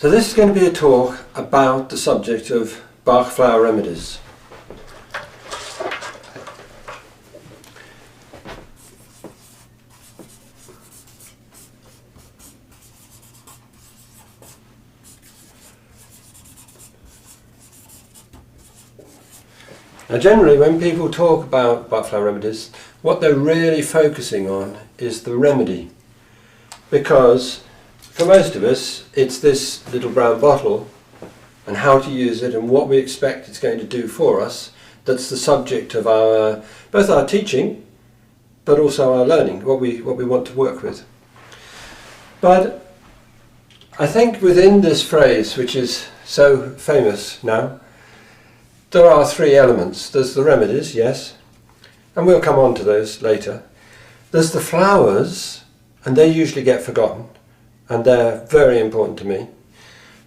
So this is going to be a talk about the subject of Bach flower remedies. Now generally when people talk about Bach flower remedies, what they're really focusing on is the remedy, because for most of us it's this little brown bottle and how to use it and what we expect it's going to do for us that's the subject of both our teaching but also our learning, what we want to work with. But I think within this phrase, which is so famous now, there are three elements. There's the remedies, yes, and we'll come on to those later. There's the flowers, and they usually get forgotten, and they're very important to me.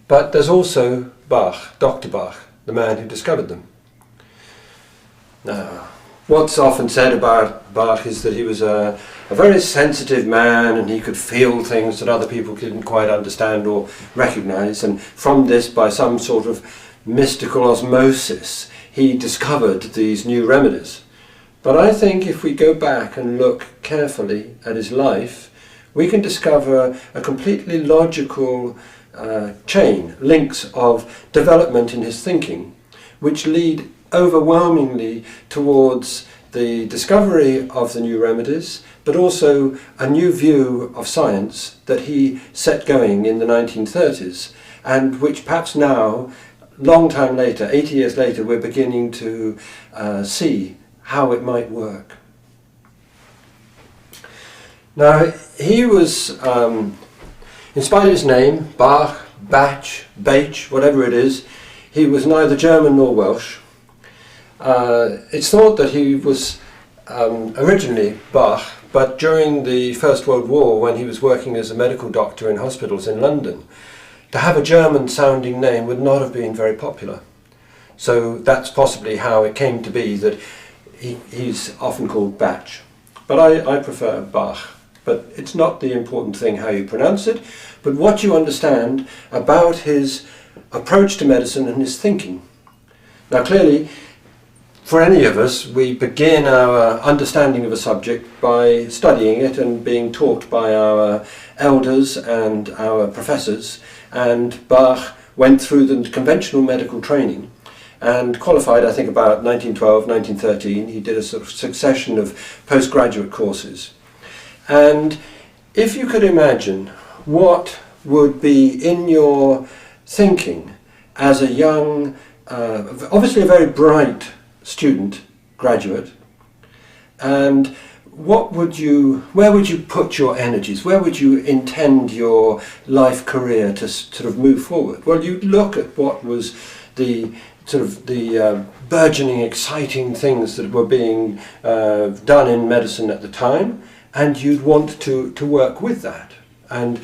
But there's also Bach, Dr. Bach, the man who discovered them. Now, what's often said about Bach is that he was a very sensitive man and he could feel things that other people didn't quite understand or recognize, and from this, by some sort of mystical osmosis, he discovered these new remedies. But I think if we go back and look carefully at his life, we can discover a completely logical chain, links of development in his thinking, which lead overwhelmingly towards the discovery of the new remedies, but also a new view of science that he set going in the 1930s, and which perhaps now, long time later, 80 years later, we're beginning to see how it might work. Now, he was, in spite of his name, Bach, Bach, whatever it is, he was neither German nor Welsh. It's thought that he was originally Bach, but during the First World War, when he was working as a medical doctor in hospitals in London, to have a German-sounding name would not have been very popular. So that's possibly how it came to be that he's often called Bach. But I prefer Bach. But it's not the important thing how you pronounce it, but what you understand about his approach to medicine and his thinking. Now clearly, for any of us, we begin our understanding of a subject by studying it and being taught by our elders and our professors, and Bach went through the conventional medical training and qualified, I think, about 1912, 1913. He did a sort of succession of postgraduate courses. And if you could imagine what would be in your thinking as a young, obviously a very bright student, graduate, and where would you put your energies? Where would you intend your life career to sort of move forward? Well, you'd look at what was the burgeoning, exciting things that were being done in medicine at the time, and you'd want to work with that. And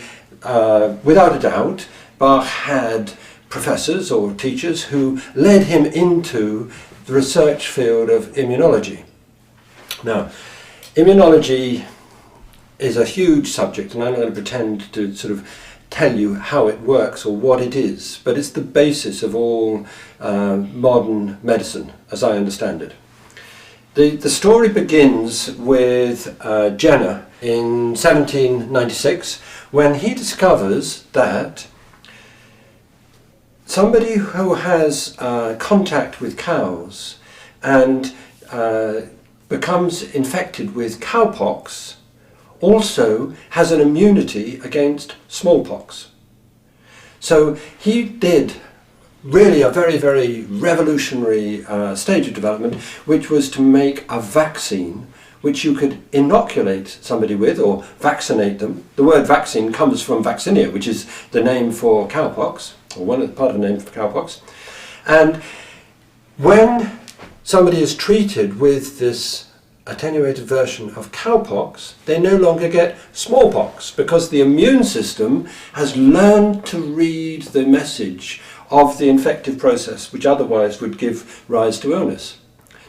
without a doubt, Bach had professors or teachers who led him into the research field of immunology. Now, immunology is a huge subject, and I'm not going to pretend to sort of tell you how it works or what it is, but it's the basis of all modern medicine, as I understand it. The story begins with Jenner in 1796, when he discovers that somebody who has contact with cows and becomes infected with cowpox also has an immunity against smallpox. So he did really a very, very revolutionary stage of development, which was to make a vaccine which you could inoculate somebody with or vaccinate them. The word vaccine comes from vaccinia, which is the name for cowpox, or part of the name for cowpox. And when somebody is treated with this attenuated version of cowpox, they no longer get smallpox, because the immune system has learned to read the message of the infective process, which otherwise would give rise to illness.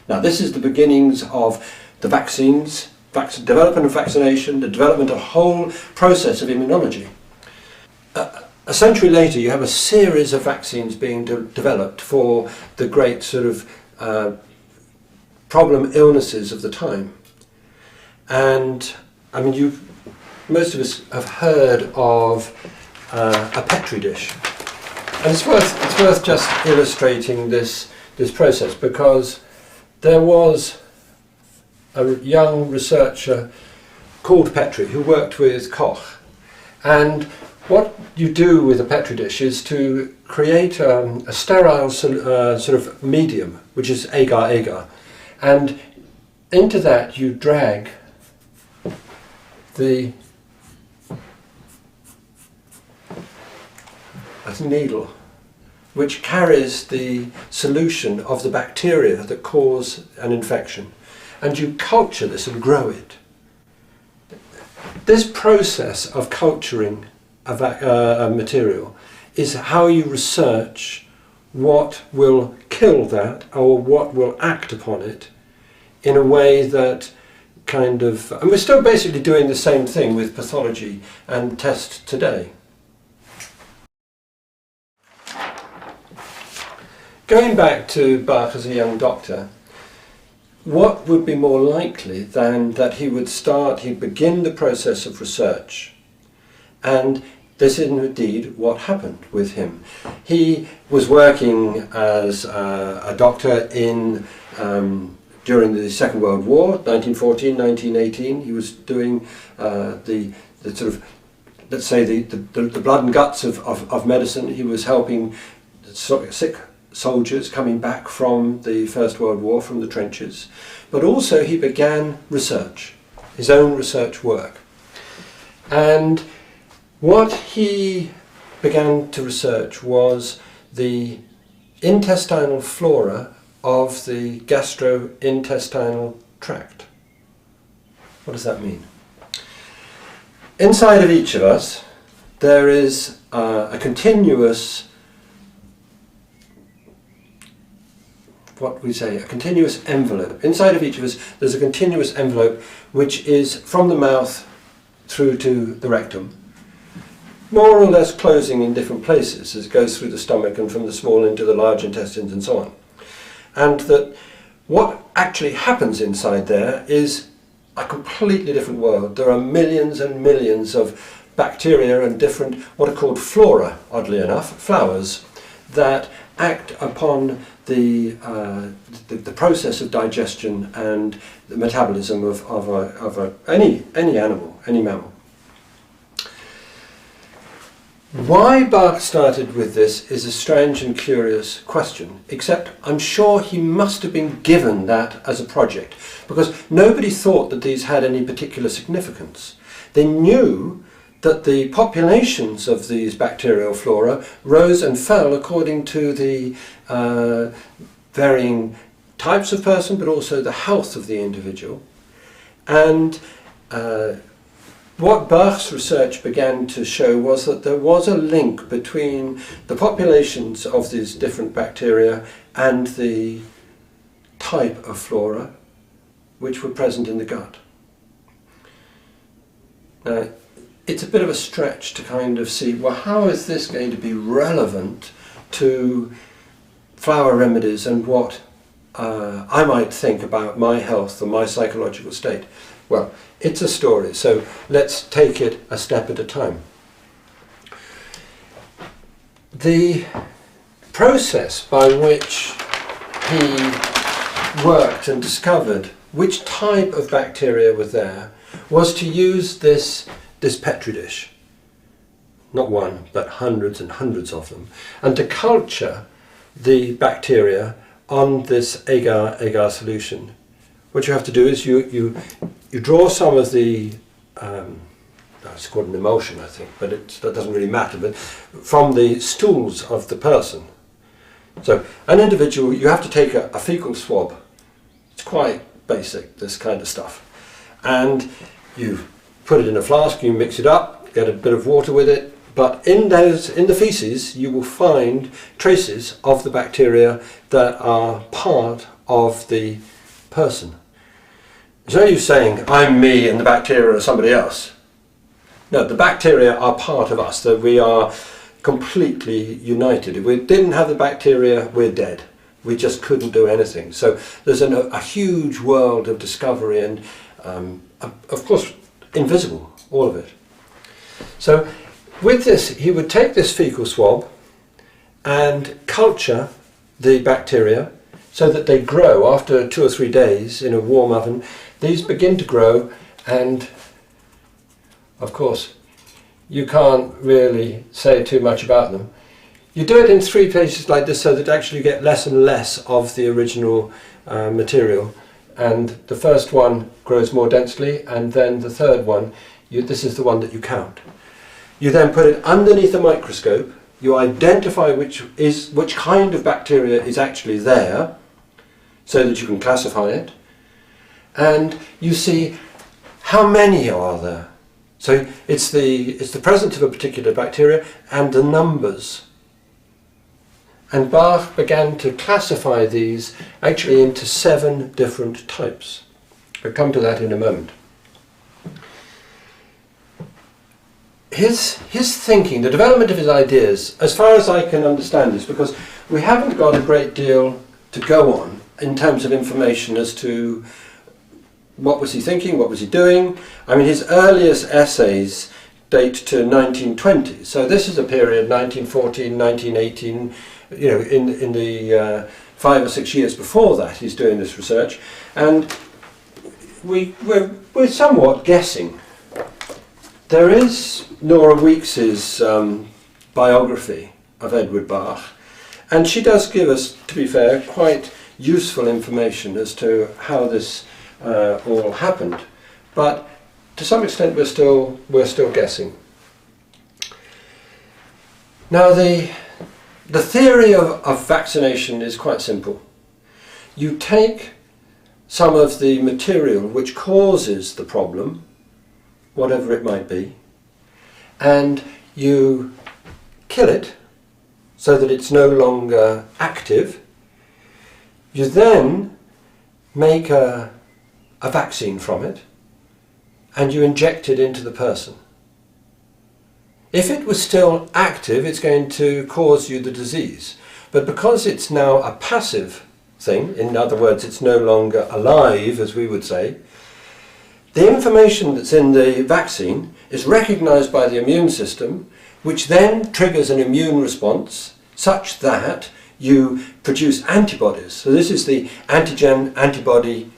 Now, this is the beginnings of the vaccines, development of vaccination, the development of a whole process of immunology. a century later, you have a series of vaccines being developed for the great sort of problem illnesses of the time. And I mean, most of us have heard of a Petri dish, and it's worth just illustrating this process, because there was a young researcher called Petri who worked with Koch, and what you do with a Petri dish is to create a sterile sort of medium, which is agar-agar, and into that you drag a needle which carries the solution of the bacteria that cause an infection, and you culture this and grow it. This process of culturing a material is how you research what will kill that or what will act upon it in a way that kind of, and we're still basically doing the same thing with pathology and tests today. Going back to Bach as a young doctor, what would be more likely than that he'd begin the process of research, and this is indeed what happened with him. He was working as a doctor during the Second World War, 1914, 1918. He was doing the sort of, let's say, the blood and guts of medicine. He was helping sick soldiers coming back from the First World War, from the trenches. But also he began research, his own research work. And what he began to research was the intestinal flora of the gastrointestinal tract. What does that mean? Inside of each of us there is a continuous, a continuous envelope. Inside of each of us there's a continuous envelope which is from the mouth through to the rectum, more or less closing in different places as it goes through the stomach and from the small into the large intestines and so on. And that what actually happens inside there is a completely different world. There are millions and millions of bacteria and different, what are called flora, oddly enough, flowers, that act upon the process of digestion and the metabolism of any animal, any mammal. Why Bach started with this is a strange and curious question, except I'm sure he must have been given that as a project, because nobody thought that these had any particular significance. They knew that the populations of these bacterial flora rose and fell according to the varying types of person, but also the health of the individual. And what Bach's research began to show was that there was a link between the populations of these different bacteria and the type of flora which were present in the gut. Now, it's a bit of a stretch to kind of see, well, how is this going to be relevant to flower remedies and what I might think about my health and my psychological state? Well, it's a story, so let's take it a step at a time. The process by which he worked and discovered which type of bacteria were there was to use this Petri dish, not one, but hundreds and hundreds of them, and to culture the bacteria on this agar-agar solution. What you have to do is you draw some of the, it's called an emulsion, I think, but that doesn't really matter, but from the stools of the person. So an individual, you have to take a fecal swab. It's quite basic, this kind of stuff. And you put it in a flask, you mix it up, get a bit of water with it, but in the feces you will find traces of the bacteria that are part of the person. It's no use saying, I'm me and the bacteria are somebody else. No, the bacteria are part of us, that we are completely united. If we didn't have the bacteria, we're dead. We just couldn't do anything. So there's a huge world of discovery and, of course, invisible, all of it. So with this, he would take this fecal swab and culture the bacteria so that they grow after 2 or 3 days in a warm oven. These begin to grow, and of course you can't really say too much about them. You do it in 3 places like this so that actually you get less and less of the original material, and the first one grows more densely, and then the third one, this is the one that you count. You then put it underneath a microscope. You identify which kind of bacteria is actually there so that you can classify it, and you see how many are there. So it's the presence of a particular bacteria and the numbers. And Bach began to classify these actually into 7 different types. We'll come to that in a moment. His thinking, the development of his ideas, as far as I can understand this, because we haven't got a great deal to go on in terms of information as to what was he thinking, what was he doing. I mean, his earliest essays date to 1920, so this is a period, 1914, 1918, you know, in the 5 or 6 years before that he's doing this research, and we're somewhat guessing. There is Nora Weekes's biography of Edward Bach, and she does give us, to be fair, quite useful information as to how this all happened, but to some extent we're still guessing. Now the theory of vaccination is quite simple. You take some of the material which causes the problem, whatever it might be, and you kill it so that it's no longer active. You then make a vaccine from it and you inject it into the person. If it was still active, it's going to cause you the disease. But because it's now a passive thing, in other words, it's no longer alive, as we would say, the information that's in the vaccine is recognized by the immune system, which then triggers an immune response such that you produce antibodies. So this is the antigen-antibody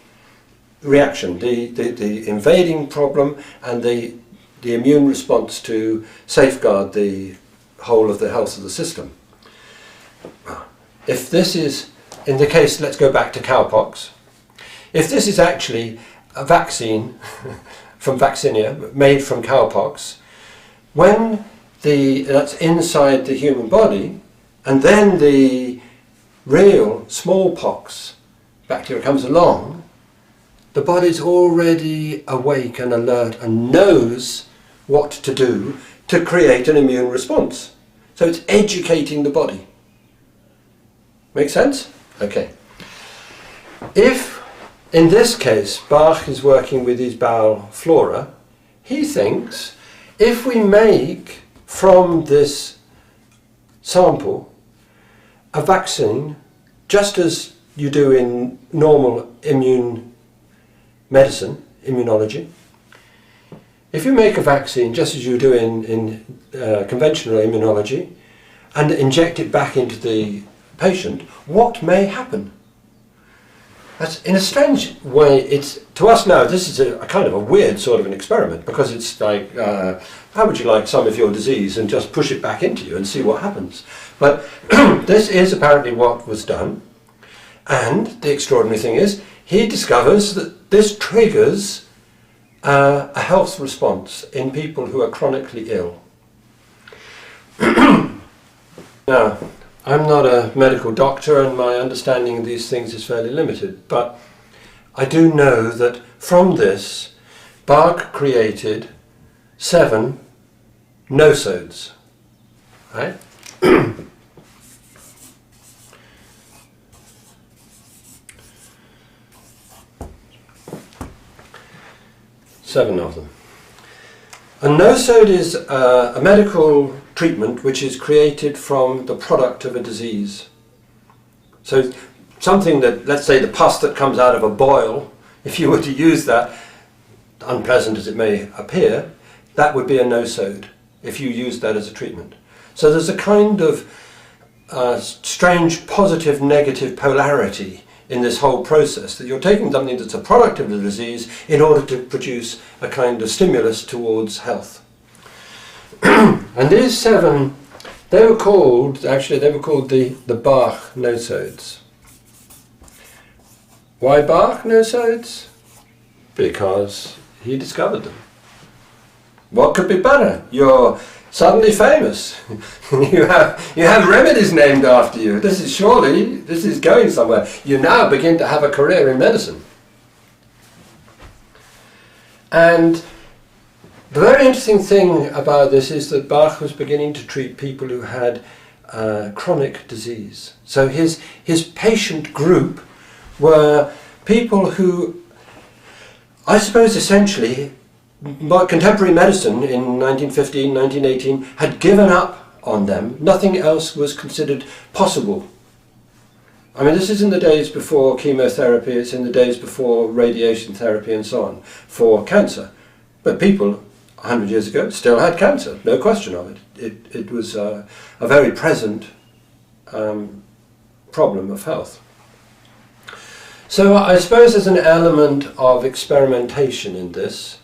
reaction, the invading problem and the immune response to safeguard the whole of the health of the system. If this is, in the case, let's go back to cowpox, if this is actually a vaccine from Vaccinia, made from cowpox, when that's inside the human body, and then the real smallpox bacteria comes along, the body's already awake and alert and knows what to do to create an immune response. So it's educating the body. Make sense? Okay. If, in this case, Bach is working with his bowel flora, he thinks if we make from this sample a vaccine, just as you do in normal immune medicine, immunology, if you make a vaccine just as you do in conventional immunology and inject it back into the patient, what may happen? That's, in a strange way, it's, to us now, this is a kind of a weird sort of an experiment, because it's like, how would you like some of your disease and just push it back into you and see what happens? But this is apparently what was done, and the extraordinary thing is, he discovers that this triggers a health response in people who are chronically ill. Now, I'm not a medical doctor and my understanding of these things is fairly limited, but I do know that from this, Bach created 7 nosodes, right? 7 of them. A nosode is a medical treatment which is created from the product of a disease. So something that, let's say the pus that comes out of a boil, if you were to use that, unpleasant as it may appear, that would be a nosode if you used that as a treatment. So there's a kind of strange positive negative polarity in this whole process, that you're taking something that's a product of the disease in order to produce a kind of stimulus towards health. And these 7, they were called the Bach nosodes. Why Bach nosodes? Because he discovered them. What could be better? You're suddenly famous. you have remedies named after you. This is going somewhere. You now begin to have a career in medicine. And the very interesting thing about this is that Bach was beginning to treat people who had chronic disease. So his patient group were people who, I suppose essentially, contemporary medicine in 1915, 1918 had given up on them. Nothing else was considered possible. I mean, this is in the days before chemotherapy, it's in the days before radiation therapy and so on, for cancer. But people 100 years ago still had cancer, no question of it. It was a very present problem of health. So I suppose there's an element of experimentation in this,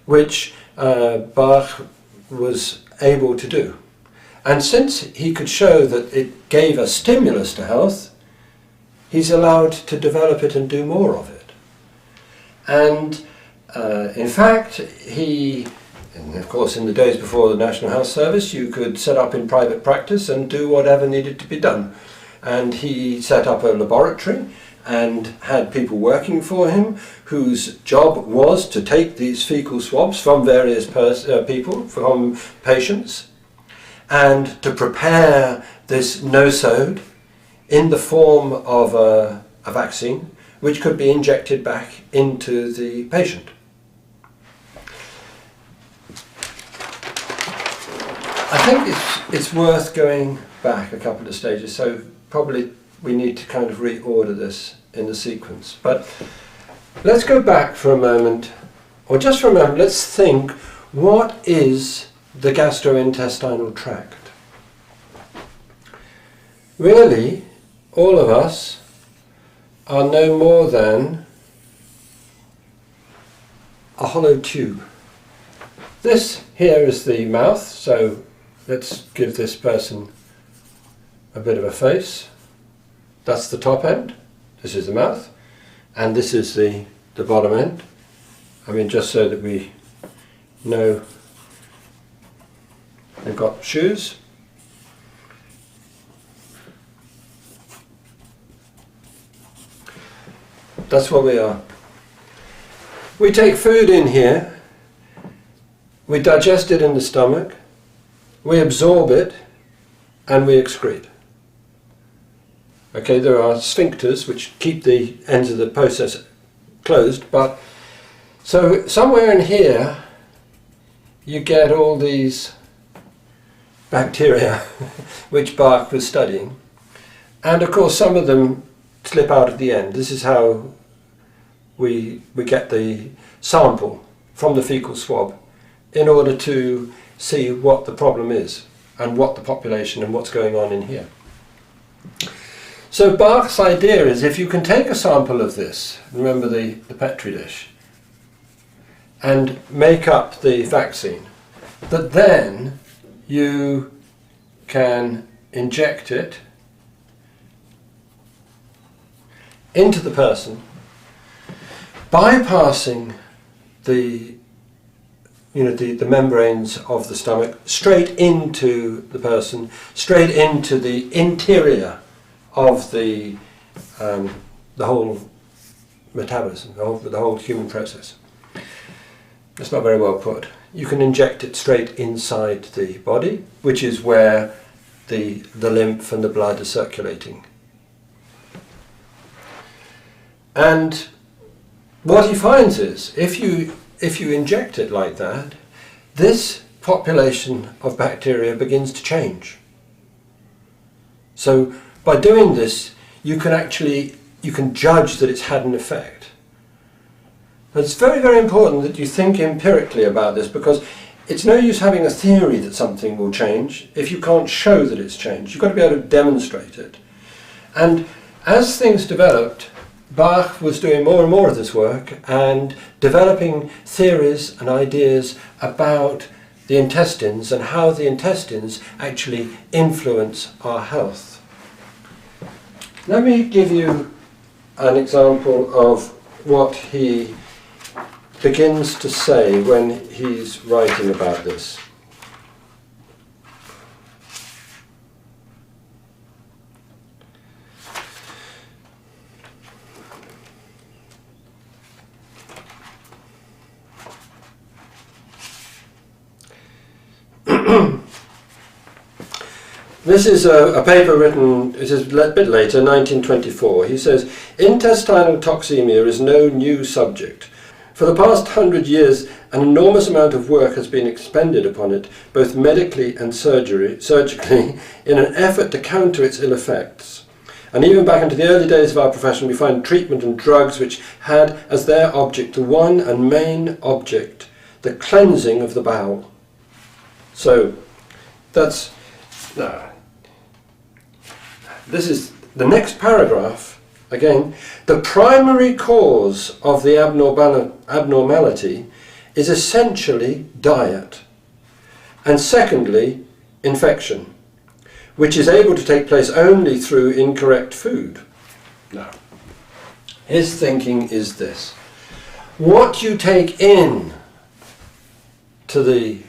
which Bach was able to do. And since he could show that it gave a stimulus to health, he's allowed to develop it and do more of it. And in fact, and of course in the days before the National Health Service, you could set up in private practice and do whatever needed to be done. And he set up a laboratory and had people working for him whose job was to take these fecal swabs from various people, from patients, and to prepare this nosode in the form of a vaccine which could be injected back into the patient. I think it's worth going back a couple of stages, so probably we need to kind of reorder this in the sequence. But let's go back for a moment, or just for a moment, let's think, what is the gastrointestinal tract? Really, all of us are no more than a hollow tube. This here is the mouth, so let's give this person a bit of a face. That's the top end, this is the mouth, and this is the bottom end. I mean, just so that we know we've got shoes. That's what we are. We take food in here, we digest it in the stomach, we absorb it, and we excrete. Okay, there are sphincters which keep the ends of the process closed, but so somewhere in here you get all these bacteria which Bach was studying, and of course some of them slip out at the end. This is how we get the sample from the fecal swab in order to see what the problem is and what the population and what's going on in here. So Bach's idea is, if you can take a sample of this, remember the Petri dish, and make up the vaccine, that then you can inject it into the person, bypassing the membranes of the stomach, straight into the person, straight into the interior of the whole metabolism, the whole human process. That's not very well put. You can inject it straight inside the body, which is where the lymph and the blood are circulating. And what he finds is, if you inject it like that, this population of bacteria begins to change. So by doing this, you can judge that it's had an effect. But it's very, very important that you think empirically about this, because it's no use having a theory that something will change if you can't show that it's changed. You've got to be able to demonstrate it. And as things developed, Bach was doing more and more of this work and developing theories and ideas about the intestines and how the intestines actually influence our health. Let me give you an example of what he begins to say when he's writing about this. This is a paper written, it is a bit later, 1924. He says, intestinal toxemia is no new subject. For the past 100 years, an enormous amount of work has been expended upon it, both medically and surgically, in an effort to counter its ill effects. And even back into the early days of our profession, we find treatment and drugs which had as their object the one and main object, the cleansing of the bowel. So, that's... This is the next paragraph. Again, the primary cause of the abnormality is essentially diet, and secondly, infection, which is able to take place only through incorrect food. Now, his thinking is this: what you take in to the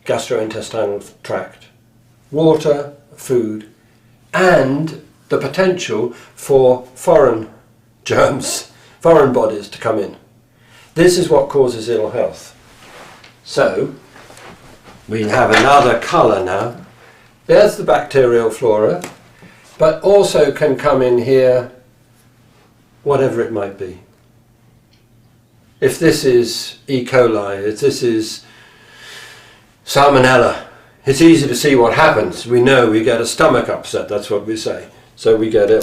gastrointestinal tract, water, food, and the potential for foreign germs, foreign bodies to come in. This is what causes ill health. So, we have another colour now. There's the bacterial flora, but also can come in here, whatever it might be. If this is E. coli, if this is Salmonella, it's easy to see what happens. We know we get a stomach upset, that's what we say. So we get ill.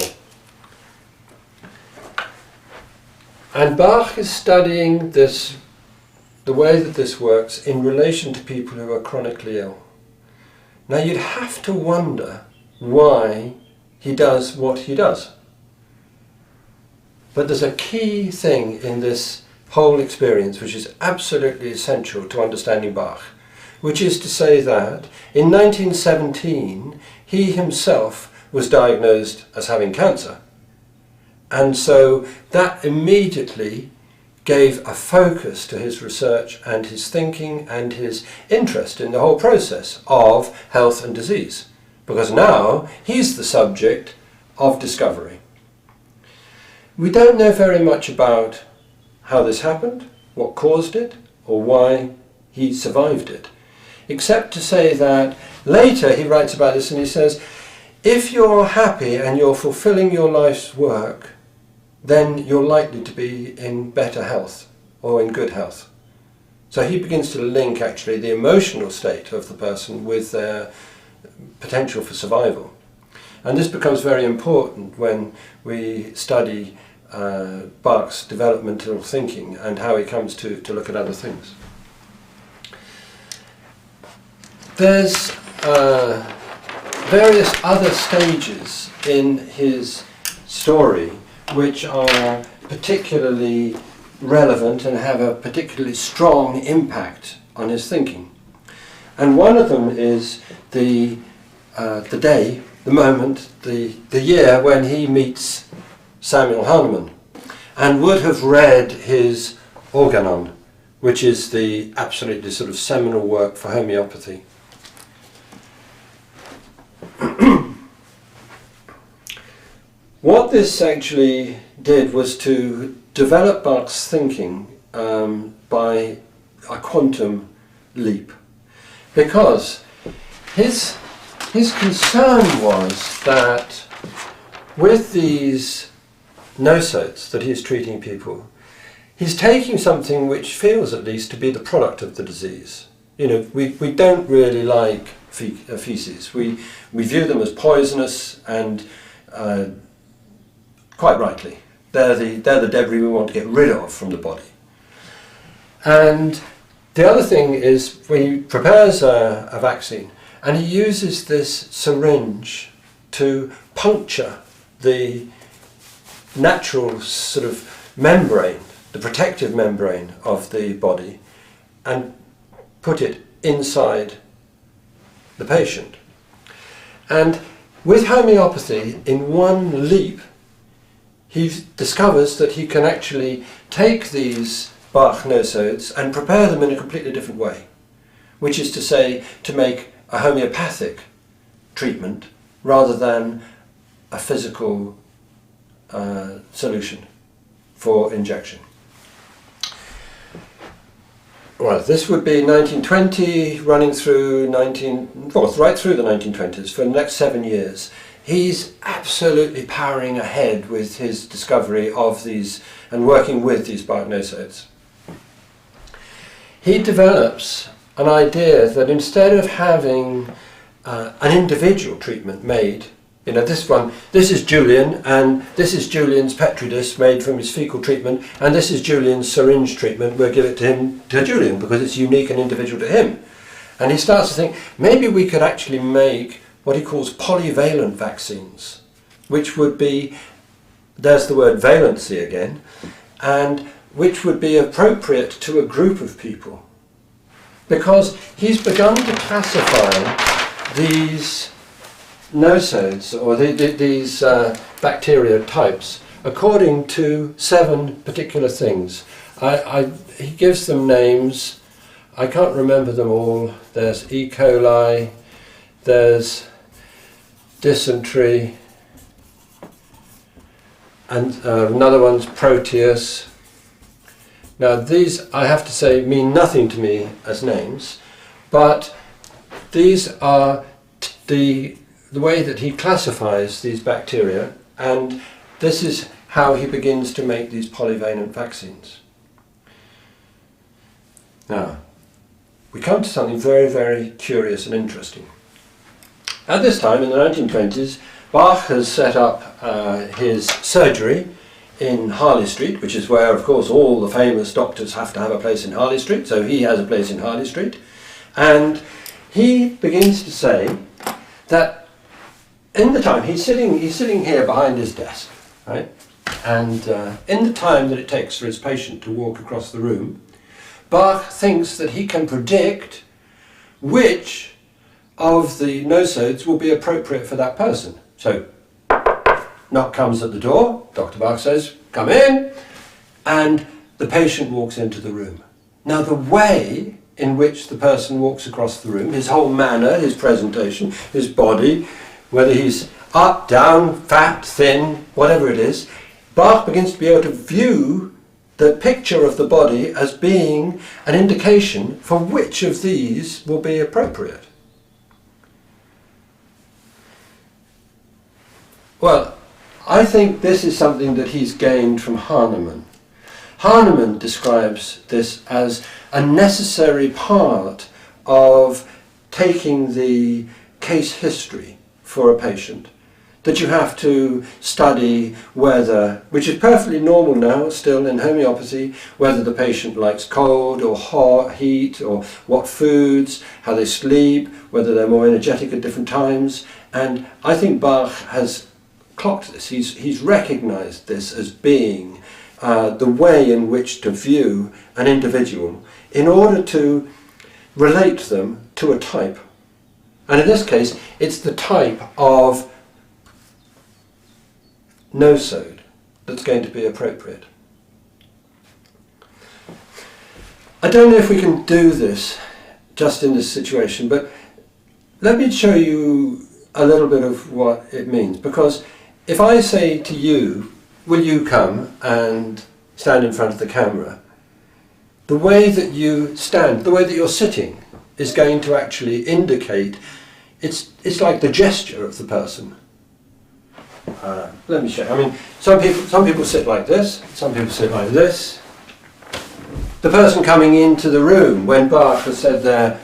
And Bach is studying this, the way that this works in relation to people who are chronically ill. Now you'd have to wonder why he does what he does. But there's a key thing in this whole experience which is absolutely essential to understanding Bach, which is to say that in 1917 he himself was diagnosed as having cancer. And so that immediately gave a focus to his research and his thinking and his interest in the whole process of health and disease, because now he's the subject of discovery. We don't know very much about how this happened, what caused it, or why he survived it, except to say that later he writes about this and he says, if you're happy and you're fulfilling your life's work, then you're likely to be in better health or in good health. So he begins to link actually the emotional state of the person with their potential for survival. And this becomes very important when we study Bach's developmental thinking and how he comes to look at other things. There's various other stages in his story which are particularly relevant and have a particularly strong impact on his thinking. And one of them is the day, the moment, the year when he meets Samuel Hahnemann and would have read his Organon, which is the absolutely sort of seminal work for homeopathy. What this actually did was to develop Bach's thinking by a quantum leap, because his concern was that with these nosotes that he's treating people, he's taking something which feels at least to be the product of the disease. You know, we don't really like feces. We view them as poisonous, and quite rightly. They're the debris we want to get rid of from the body. And the other thing is, when he prepares a vaccine, and he uses this syringe to puncture the natural sort of membrane, the protective membrane of the body, and put it inside the patient. And with homeopathy, in one leap, he discovers that he can actually take these Bach nosodes and prepare them in a completely different way, which is to say, to make a homeopathic treatment rather than a physical solution for injection. Well, this would be 1920, running through right through the 1920s, for the next 7 years. He's absolutely powering ahead with his discovery of these and working with these Bach nosodes. He develops an idea that instead of having an individual treatment made, you know, this is Julian, and this is Julian's petri dish made from his fecal treatment, and this is Julian's syringe treatment. We'll give it to Julian because it's unique and individual to him. And he starts to think, maybe we could actually make what he calls polyvalent vaccines, which would be, there's the word valency again, and which would be appropriate to a group of people. Because he's begun to classify these nosodes, or these bacteria types, according to 7 particular things. He gives them names. I can't remember them all. There's E. coli, there's dysentery, and another one's Proteus. Now these, I have to say, mean nothing to me as names, but these are the way that he classifies these bacteria, and this is how he begins to make these polyvalent vaccines. Now, we come to something very, very curious and interesting. At this time, in the 1920s, Bach has set up his surgery in Harley Street, which is where, of course, all the famous doctors have to have a place in Harley Street, so he has a place in Harley Street. And he begins to say that in the time, he's sitting here behind his desk, right? And in the time that it takes for his patient to walk across the room, Bach thinks that he can predict which of the nosodes will be appropriate for that person. So, knock comes at the door, Dr. Bach says, "Come in," and the patient walks into the room. Now, the way in which the person walks across the room, his whole manner, his presentation, his body, whether he's up, down, fat, thin, whatever it is, Bach begins to be able to view the picture of the body as being an indication for which of these will be appropriate. Well, I think this is something that he's gained from Hahnemann. Hahnemann describes this as a necessary part of taking the case history for a patient, that you have to study whether, which is perfectly normal now still in homeopathy, whether the patient likes cold or hot, heat, or what foods, how they sleep, whether they're more energetic at different times. And I think Bach has clocked this. He's recognized this as being the way in which to view an individual in order to relate them to a type. And in this case, it's the type of nosode that's going to be appropriate. I don't know if we can do this just in this situation, but let me show you a little bit of what it means. Because if I say to you, will you come and stand in front of the camera, the way that you stand, the way that you're sitting, is going to actually indicate, it's like the gesture of the person. Let me show you. I mean, some people sit like this, some people sit like this. The person coming into the room, when Bach has said there,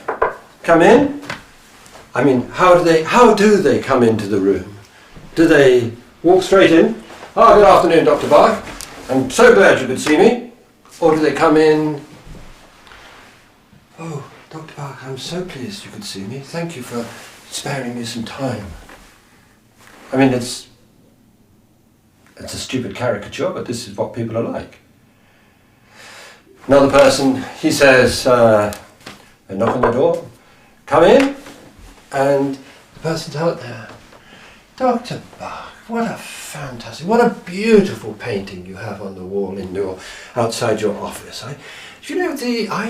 come in. I mean, how do they come into the room? Do they walk straight in? Oh, good afternoon, Dr. Bach. I'm so glad you could see me. Or do they come in? Oh, Dr. Bach, I'm so pleased you could see me. Thank you for sparing me some time. I mean, it's a stupid caricature, but this is what people are like. Another person, he says, they knock on the door, come in, and the person's out there. Dr. Bach, what a beautiful painting you have on the wall outside your office. I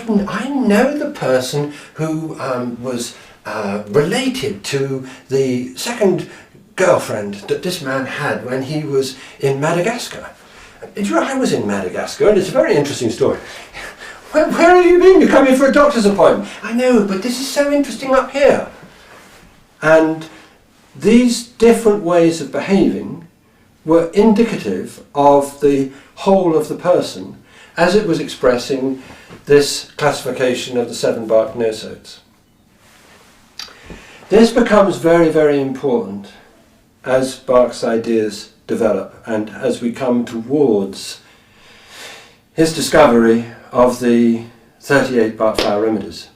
know the person who was related to the second girlfriend that this man had when he was in Madagascar. Did you know I was in Madagascar, and it's a very interesting story. Where have you been? You come in for a doctor's appointment. I know, but this is so interesting up here. And these different ways of behaving were indicative of the whole of the person as it was expressing this classification of the 7 Bach nosodes. This becomes very, very important as Bach's ideas develop and as we come towards his discovery of the 38 Bach flower remedies.